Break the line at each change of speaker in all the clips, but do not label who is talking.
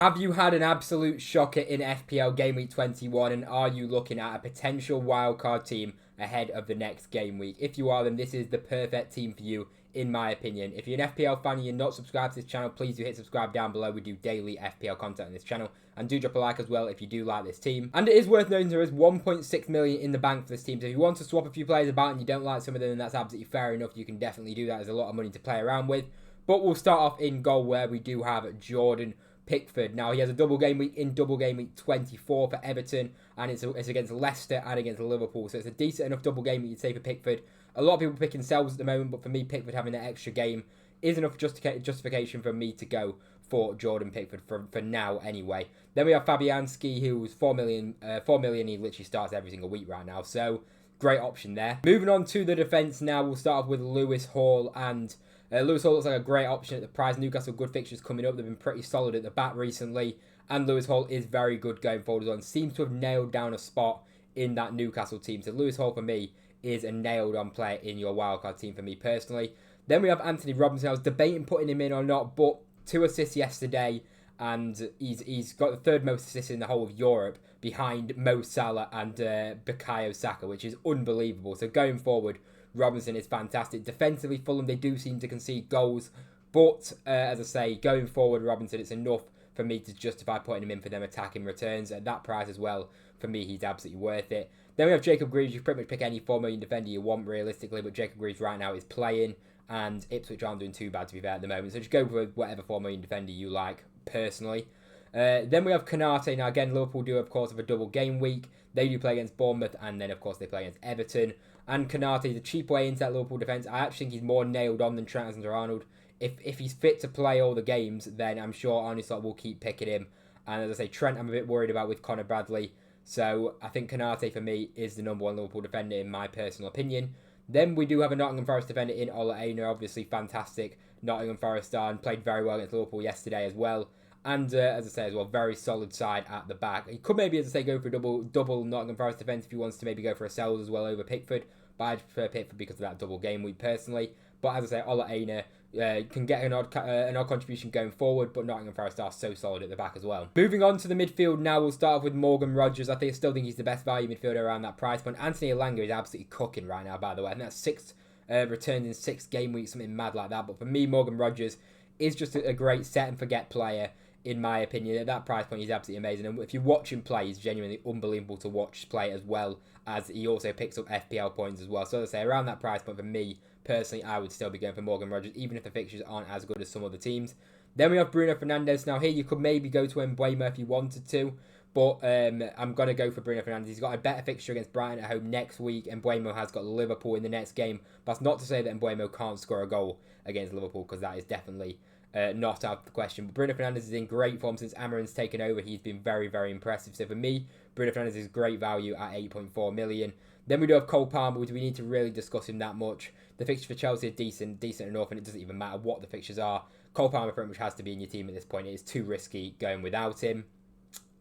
Have you had an absolute shocker in FPL Gameweek 21 and are you looking at a potential wildcard team ahead of the next game week? If you are, then this is the perfect team for you, in my opinion. If you're an FPL fan and you're not subscribed to this channel, please do hit subscribe down below. We do daily FPL content on this channel. And do drop a like as well if you do like this team. And it is worth noting there is 1.6 million in the bank for this team. So if you want to swap a few players about and you don't like some of them, then that's absolutely fair enough. You can definitely do that. There's a lot of money to play around with. But we'll start off in goal where we do have Jordan Pickford. Now, he has a double game week in double game week 24 for Everton, and it's against Leicester and against Liverpool. So it's a decent enough double game week, you'd say, for Pickford. A lot of people picking Selves at the moment, but for me, Pickford having that extra game is enough justification for me to go for Jordan Pickford for now anyway. Then we have Fabianski, who's 4 million. He literally starts every single week right now. So great option there. Moving on to the defence now, we'll start off with Lewis Hall, and Lewis Hall looks like a great option at the price. Newcastle, good fixtures coming up. They've been pretty solid at the back recently. And Lewis Hall is very good going forward as well, and seems to have nailed down a spot in that Newcastle team. So Lewis Hall, for me, is a nailed-on player in your wildcard team for me personally. Then we have Anthony Robinson. I was debating putting him in or not, but 2 assists yesterday, and he's got the 3rd most assists in the whole of Europe, behind Mo Salah and Bukayo Saka, which is unbelievable. So going forward, Robinson is fantastic. Defensively, Fulham, they do seem to concede goals. But, as I say, going forward, Robinson, it's enough for me to justify putting him in for them attacking returns. At that price as well, for me, he's absolutely worth it. Then we have Jacob Greaves. You can pretty much pick any 4 million defender you want, realistically. But Jacob Greaves right now is playing, and Ipswich aren't doing too bad, to be fair, at the moment. So just go for whatever 4 million defender you like, personally. Then we have Konate. Now, again, Liverpool do, of course, have a double game week. They do play against Bournemouth, and then, of course, they play against Everton. And Konate, the cheap way into that Liverpool defence, I actually think he's more nailed on than Trent Alexander-Arnold. If he's fit to play all the games, then I'm sure Arne will keep picking him. And as I say, Trent I'm a bit worried about with Conor Bradley. So I think Konate, for me, is the #1 Liverpool defender in my personal opinion. Then we do have a Nottingham Forest defender in Ola Aina, obviously fantastic Nottingham Forest star, and played very well against Liverpool yesterday as well. And as I say as well, very solid side at the back. He could maybe, as I say, go for a double Nottingham Forest defence if he wants to maybe go for a Sells as well over Pickford. But I prefer Pickford because of that double game week personally. But as I say, Ola Aina can get an odd contribution going forward, but Nottingham Forest are so solid at the back as well. Moving on to the midfield now, we'll start off with Morgan Rogers. I still think he's the best value midfielder around that price point. Anthony Elanga is absolutely cooking right now, by the way. I think that's 6 returns in 6 game weeks, something mad like that. But for me, Morgan Rogers is just a great set and forget player, in my opinion. At that price point, he's absolutely amazing. And if you watch him play, he's genuinely unbelievable to watch play, as well as he also picks up FPL points as well. So as I say, around that price point, for me, personally, I would still be going for Morgan Rogers, even if the fixtures aren't as good as some other teams. Then we have Bruno Fernandes. Now here, you could maybe go to Mbuemo if you wanted to, but I'm going to go for Bruno Fernandes. He's got a better fixture against Brighton at home next week. Mbuemo has got Liverpool in the next game. That's not to say that Mbuemo can't score a goal against Liverpool, because that is definitely not out of the question. But Bruno Fernandes is in great form since Amarin's taken over. He's been very, very impressive. So for me, Bruno Fernandes is great value at 8.4 million. Then we do have Cole Palmer, which we need to really discuss him that much. The fixtures for Chelsea are decent enough, and it doesn't even matter what the fixtures are. Cole Palmer pretty much has to be in your team at this point. It is too risky going without him.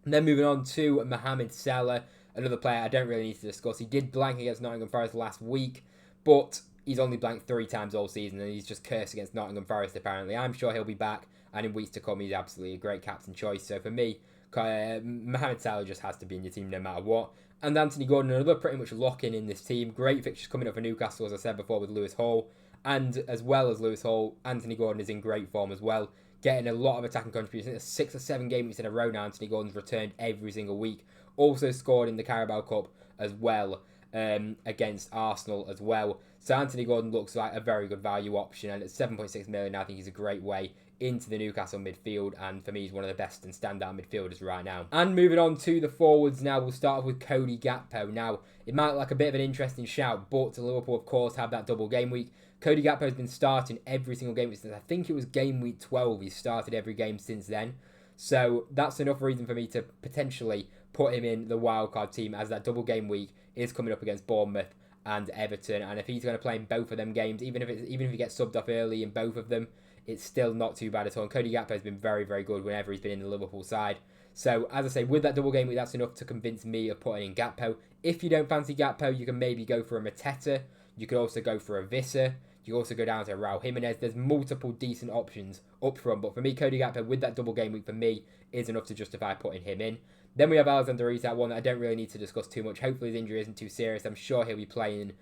And then moving on to Mohamed Salah, another player I don't really need to discuss. He did blank against Nottingham Forest last week, but he's only blanked 3 times all season, and he's just cursed against Nottingham Forest, apparently. I'm sure he'll be back, and in weeks to come, he's absolutely a great captain choice. So for me, Mohamed Salah just has to be in your team no matter what. And Anthony Gordon, another pretty much lock-in in this team. Great fixtures coming up for Newcastle, as I said before, with Lewis Hall. And as well as Lewis Hall, Anthony Gordon is in great form as well, getting a lot of attacking contributions. 6 or 7 game weeks in a row now, Anthony Gordon's returned every single week. Also scored in the Carabao Cup as well, against Arsenal as well. So Anthony Gordon looks like a very good value option, and at 7.6 million, I think he's a great way into the Newcastle midfield, and for me, he's one of the best and standout midfielders right now. And moving on to the forwards now, we'll start off with Cody Gakpo. Now, it might look like a bit of an interesting shout, but Liverpool, of course, have that double game week. Cody Gakpo has been starting every single game since, I think it was game week 12. He's started every game since then. So that's enough reason for me to potentially put him in the wildcard team, as that double game week is coming up against Bournemouth and Everton. And if he's going to play in both of them games, even if he gets subbed off early in both of them, it's still not too bad at all. And Cody Gakpo has been very, very good whenever he's been in the Liverpool side. So, as I say, with that double game week, that's enough to convince me of putting in Gakpo. If you don't fancy Gakpo, you can maybe go for a Mateta. You could also go for a Wissa. You You also go down to Raul Jimenez. There's multiple decent options up front, but for me, Cody Gakpo with that double game week for me is enough to justify putting him in. Then we have Alexander Isak, one that I don't really need to discuss too much. Hopefully his injury isn't too serious. I'm sure he'll be playing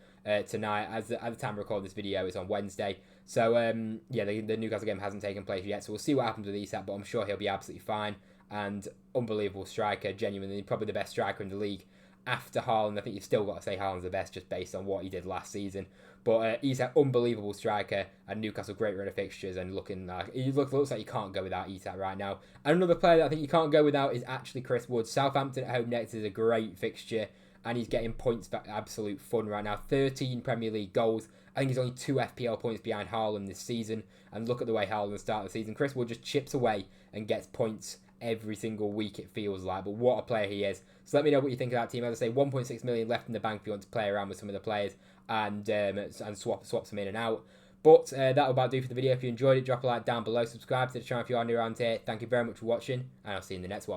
tonight. At the time I record this video, it's on Wednesday. So, yeah, the Newcastle game hasn't taken place yet, so we'll see what happens with Isak, but I'm sure he'll be absolutely fine. And unbelievable striker, genuinely, probably the best striker in the league. After Haaland, I think you've still got to say Haaland's the best just based on what he did last season. But Isak, unbelievable striker, and Newcastle great run of fixtures, and looks like you can't go without Isak right now. And another player that I think you can't go without is actually Chris Wood. Southampton at home next is a great fixture, and he's getting points back, absolute fun right now. 13 Premier League goals. I think he's only 2 FPL points behind Haaland this season. And look at the way Haaland started the season. Chris Wood just chips away and gets points every single week, it feels like. But what a player he is. So let me know what you think of that team. As I say, 1.6 million left in the bank if you want to play around with some of the players and swap them in and out. But that'll about do for the video. If you enjoyed it, drop a like down below. Subscribe to the channel if you are new around here. Thank you very much for watching, and I'll see you in the next one.